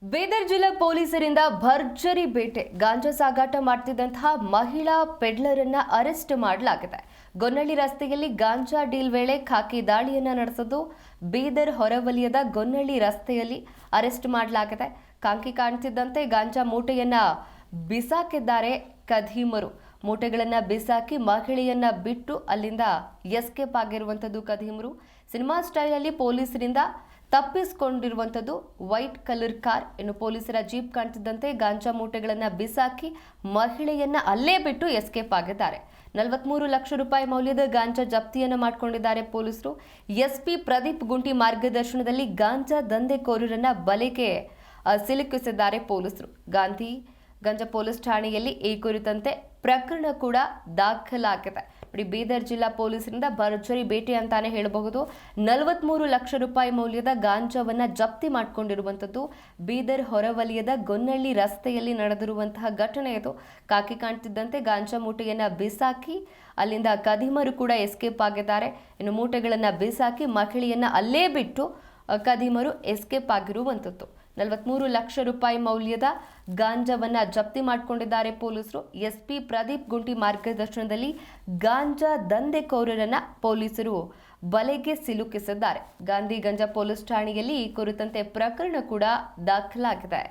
ಬೀದರ್ ಜಿಲ್ಲಾ ಪೊಲೀಸರಿಂದ ಭರ್ಜರಿ ಬೇಟೆ. ಗಾಂಜಾ ಸಾಗಾಟ ಮಾಡುತ್ತಿದ್ದಂತಹ ಮಹಿಳಾ ಪೆಡ್ಲರ್ ಅನ್ನ ಅರೆಸ್ಟ್ ಮಾಡಲಾಗಿದೆ. ಗೊನ್ನಳ್ಳಿ ರಸ್ತೆಯಲ್ಲಿ ಗಾಂಜಾ ಡೀಲ್ ವೇಳೆ ಖಾಕಿ ದಾಳಿಯನ್ನ ನಡೆಸಿದ್ದು ಬೀದರ್ ಹೊರವಲಯದ ಗೊನ್ನಳ್ಳಿ ರಸ್ತೆಯಲ್ಲಿ ಅರೆಸ್ಟ್ ಮಾಡಲಾಗಿದೆ. ಖಾಕಿ ಕಾಣ್ತಿದ್ದಂತೆ ಗಾಂಜಾ ಮೂಟೆಯನ್ನ ಬಿಸಾಕಿದ್ದಾರೆ ಕದೀಮರು. ಮೂಟೆಗಳನ್ನ ಬಿಸಾಕಿ ಮಹಿಳೆಯನ್ನ ಬಿಟ್ಟು ಅಲ್ಲಿಂದ ಎಸ್ಕೇಪ್ ಆಗಿರುವಂತದ್ದು ಕದೀಮರು. ಸಿನಿಮಾ ಸ್ಟೈಲ್ ಅಲ್ಲಿ ಪೊಲೀಸರಿಂದ ತಪ್ಪಿಸಿಕೊಂಡಿರುವಂತದ್ದು ವೈಟ್ ಕಲರ್ ಕಾರ್. ಇನ್ನು ಪೊಲೀಸರ ಜೀಪ್ ಕಾಣ್ತಿದ್ದಂತೆ ಗಾಂಜಾ ಮೂಟೆಗಳನ್ನ ಬಿಸಾಕಿ ಮಹಿಳೆಯನ್ನ ಅಲ್ಲೇ ಬಿಟ್ಟು ಎಸ್ಕೇಪ್ ಆಗಿದ್ದಾರೆ. 43 ಲಕ್ಷ ರೂಪಾಯಿ ಮೌಲ್ಯದ ಗಾಂಜಾ ಜಪ್ತಿಯನ್ನ ಮಾಡಿಕೊಂಡಿದ್ದಾರೆ ಪೊಲೀಸರು. ಎಸ್ಪಿ ಪ್ರದೀಪ್ ಗುಂಟಿ ಮಾರ್ಗದರ್ಶನದಲ್ಲಿ ಗಾಂಜಾ ದಂಧೆಕೋರರನ್ನ ಬಲೆಗೆ ಸಿಲುಕಿಸಿದ್ದಾರೆ ಪೊಲೀಸರು. ಗಾಂಜಾ ಪೊಲೀಸ್ ಠಾಣೆಯಲ್ಲಿ ಈ ಕುರಿತಂತೆ ಪ್ರಕರಣ ಕೂಡ ದಾಖಲಾಗಿದೆ. ನೋಡಿ, ಬೀದರ್ ಜಿಲ್ಲಾ ಪೊಲೀಸರಿಂದ ಭರ್ಜರಿ ಬೇಟೆ ಅಂತಾನೆ ಹೇಳಬಹುದು. 43 ಲಕ್ಷ ರೂಪಾಯಿ ಮೌಲ್ಯದ ಗಾಂಜಾವನ್ನ ಜಪ್ತಿ ಮಾಡಿಕೊಂಡಿರುವಂತದ್ದು ಬೀದರ್ ಹೊರವಲಯದ ಗೊನ್ನಳ್ಳಿ ರಸ್ತೆಯಲ್ಲಿ ನಡೆದಿರುವಂತಹ ಘಟನೆ ಇದು. ಖಾಕಿ ಕಾಣ್ತಿದ್ದಂತೆ ಗಾಂಜಾ ಮೂಟೆಯನ್ನ ಬಿಸಾಕಿ ಅಲ್ಲಿಂದ ಕದೀಮರು ಕೂಡ ಎಸ್ಕೇಪ್ ಆಗಿದ್ದಾರೆ. ಇನ್ನು ಮೂಟೆಗಳನ್ನ ಬಿಸಾಕಿ ಮಹಿಳೆಯನ್ನ ಅಲ್ಲೇ ಬಿಟ್ಟು ಕದೀಮರು ಎಸ್ಕೇಪ್ ಆಗಿರುವಂತದ್ದು. 43 ಲಕ್ಷ ರೂಪಾಯಿ ಮೌಲ್ಯದ ಗಾಂಜಾವನ್ನ ಜಪ್ತಿ ಮಾಡಿಕೊಂಡಿದ್ದಾರೆ ಪೊಲೀಸರು. ಎಸ್ಪಿ ಪ್ರದೀಪ್ ಗುಂಟಿ ಮಾರ್ಗದರ್ಶನದಲ್ಲಿ ಗಾಂಜಾ ದಂಧೆಕೋರರನ್ನ ಪೊಲೀಸರು ಬಲೆಗೆ ಸಿಲುಕಿಸಿದ್ದಾರೆ. ಗಾಂಧಿಗಂಜ ಪೊಲೀಸ್ ಠಾಣೆಯಲ್ಲಿ ಈ ಕುರಿತಂತೆ ಪ್ರಕರಣ ಕೂಡ ದಾಖಲಾಗಿದೆ.